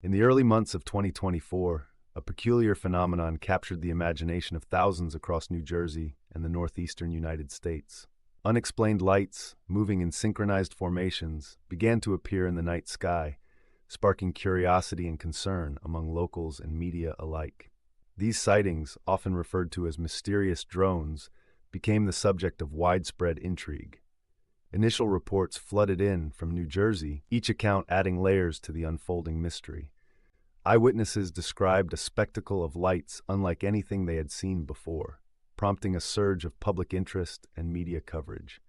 In the early months of 2024, a peculiar phenomenon captured the imagination of thousands across New Jersey and the Northeastern United States. Unexplained lights, moving in synchronized formations, began to appear in the night sky, sparking curiosity and concern among locals and media alike. These sightings, often referred to as mysterious drones, became the subject of widespread intrigue. Initial reports flooded in from New Jersey, each account adding layers to the unfolding mystery. Eyewitnesses described a spectacle of lights unlike anything they had seen before, prompting a surge of public interest and media coverage.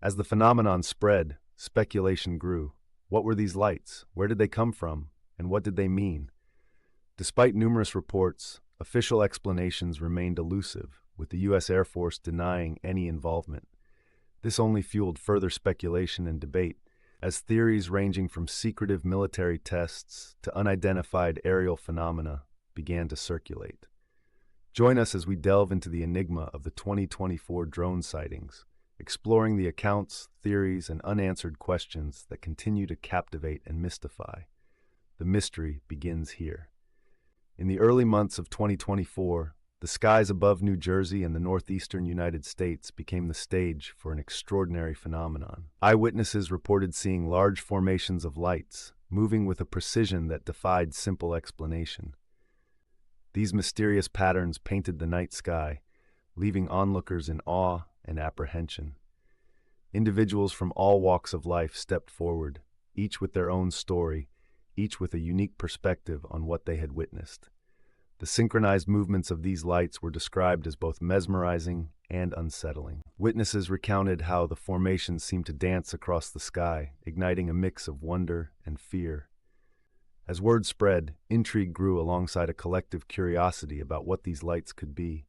As the phenomenon spread, speculation grew. What were these lights? Where did they come from? And what did they mean? Despite numerous reports, official explanations remained elusive, with the U.S. Air Force denying any involvement. This only fueled further speculation and debate, as theories ranging from secretive military tests to unidentified aerial phenomena began to circulate. Join us as we delve into the enigma of the 2024 drone sightings, exploring the accounts, theories, and unanswered questions that continue to captivate and mystify. The mystery begins here. In the early months of 2024, the skies above New Jersey and the Northeastern United States became the stage for an extraordinary phenomenon. Eyewitnesses reported seeing large formations of lights, moving with a precision that defied simple explanation. These mysterious patterns painted the night sky, leaving onlookers in awe and apprehension. Individuals from all walks of life stepped forward, each with their own story, each with a unique perspective on what they had witnessed. The synchronized movements of these lights were described as both mesmerizing and unsettling. Witnesses recounted how the formations seemed to dance across the sky, igniting a mix of wonder and fear. As word spread, intrigue grew alongside a collective curiosity about what these lights could be.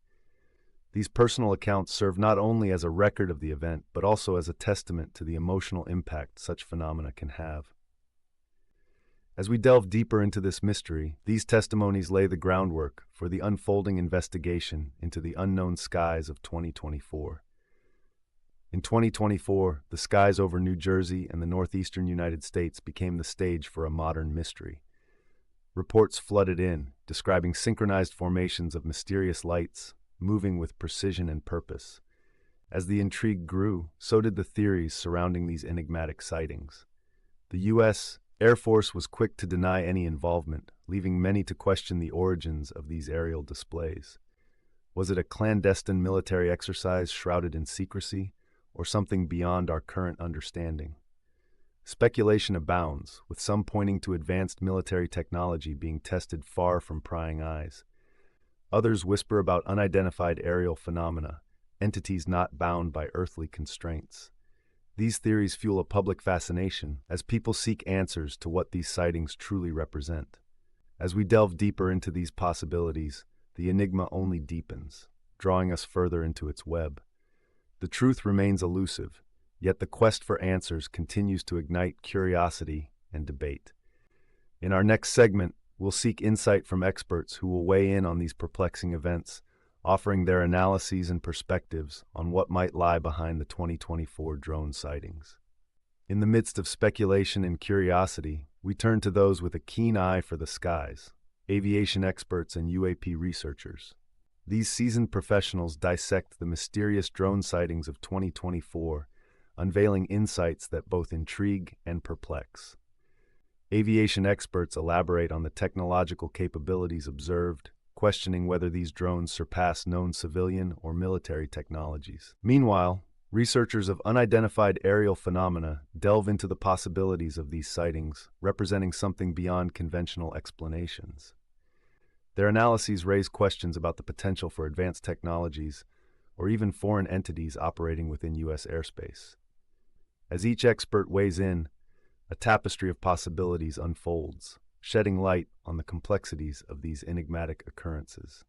These personal accounts serve not only as a record of the event, but also as a testament to the emotional impact such phenomena can have. As we delve deeper into this mystery, these testimonies lay the groundwork for the unfolding investigation into the unknown skies of 2024. In 2024, the skies over New Jersey and the Northeastern United States became the stage for a modern mystery. Reports flooded in, describing synchronized formations of mysterious lights, moving with precision and purpose. As the intrigue grew, so did the theories surrounding these enigmatic sightings. The U.S. Air Force was quick to deny any involvement, leaving many to question the origins of these aerial displays. Was it a clandestine military exercise shrouded in secrecy, or something beyond our current understanding? Speculation abounds, with some pointing to advanced military technology being tested far from prying eyes. Others whisper about unidentified aerial phenomena, entities not bound by earthly constraints. These theories fuel a public fascination as people seek answers to what these sightings truly represent. As we delve deeper into these possibilities, the enigma only deepens, drawing us further into its web. The truth remains elusive, yet the quest for answers continues to ignite curiosity and debate. In our next segment, we'll seek insight from experts who will weigh in on these perplexing events, offering their analyses and perspectives on what might lie behind the 2024 drone sightings. In the midst of speculation and curiosity, we turn to those with a keen eye for the skies, aviation experts and UAP researchers. These seasoned professionals dissect the mysterious drone sightings of 2024, unveiling insights that both intrigue and perplex. Aviation experts elaborate on the technological capabilities observed, questioning whether these drones surpass known civilian or military technologies. Meanwhile, researchers of unidentified aerial phenomena delve into the possibilities of these sightings, representing something beyond conventional explanations. Their analyses raise questions about the potential for advanced technologies or even foreign entities operating within U.S. airspace. As each expert weighs in, a tapestry of possibilities unfolds, shedding light on the complexities of these enigmatic occurrences.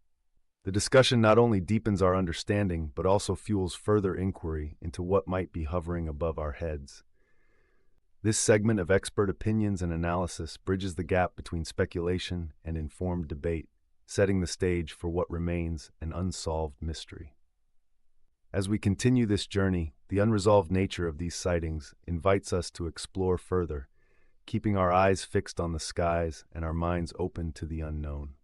The discussion not only deepens our understanding, but also fuels further inquiry into what might be hovering above our heads. This segment of expert opinions and analysis bridges the gap between speculation and informed debate, setting the stage for what remains an unsolved mystery. As we continue this journey, the unresolved nature of these sightings invites us to explore further, keeping our eyes fixed on the skies and our minds open to the unknown.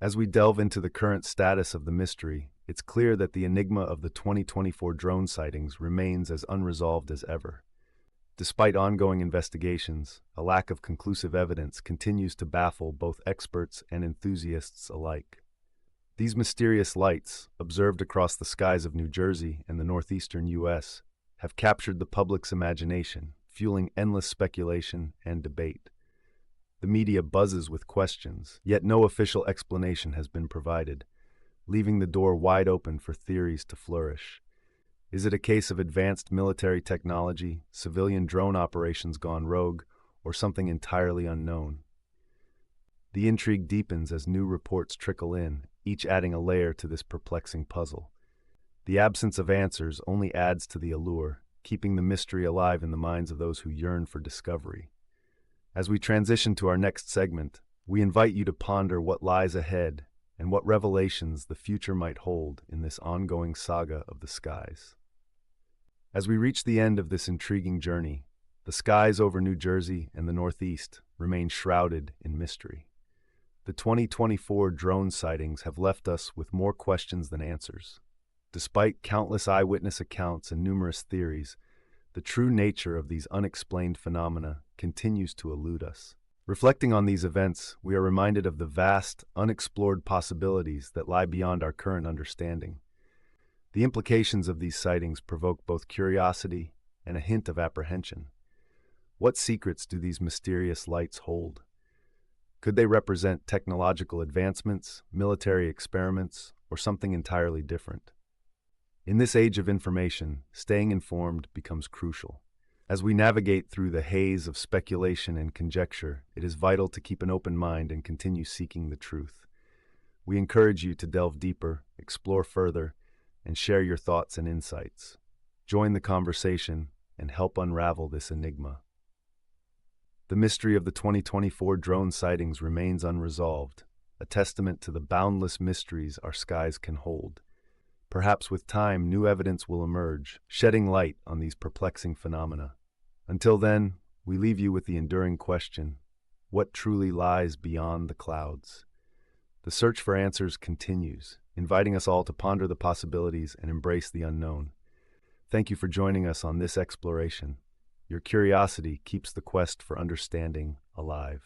As we delve into the current status of the mystery, it's clear that the enigma of the 2024 drone sightings remains as unresolved as ever. Despite ongoing investigations, a lack of conclusive evidence continues to baffle both experts and enthusiasts alike. These mysterious lights, observed across the skies of New Jersey and the northeastern U.S., have captured the public's imagination, fueling endless speculation and debate. The media buzzes with questions, yet no official explanation has been provided, leaving the door wide open for theories to flourish. Is it a case of advanced military technology, civilian drone operations gone rogue, or something entirely unknown? The intrigue deepens as new reports trickle in, each adding a layer to this perplexing puzzle. The absence of answers only adds to the allure, keeping the mystery alive in the minds of those who yearn for discovery. As we transition to our next segment, we invite you to ponder what lies ahead and what revelations the future might hold in this ongoing saga of the skies. As we reach the end of this intriguing journey, the skies over New Jersey and the Northeast remain shrouded in mystery. The 2024 drone sightings have left us with more questions than answers. Despite countless eyewitness accounts and numerous theories, the true nature of these unexplained phenomena continues to elude us. Reflecting on these events, we are reminded of the vast, unexplored possibilities that lie beyond our current understanding. The implications of these sightings provoke both curiosity and a hint of apprehension. What secrets do these mysterious lights hold? Could they represent technological advancements, military experiments, or something entirely different? In this age of information, staying informed becomes crucial. As we navigate through the haze of speculation and conjecture, it is vital to keep an open mind and continue seeking the truth. We encourage you to delve deeper, explore further, and share your thoughts and insights. Join the conversation and help unravel this enigma. The mystery of the 2024 drone sightings remains unresolved, a testament to the boundless mysteries our skies can hold. Perhaps with time, new evidence will emerge, shedding light on these perplexing phenomena. Until then, we leave you with the enduring question: what truly lies beyond the clouds? The search for answers continues, inviting us all to ponder the possibilities and embrace the unknown. Thank you for joining us on this exploration. Your curiosity keeps the quest for understanding alive.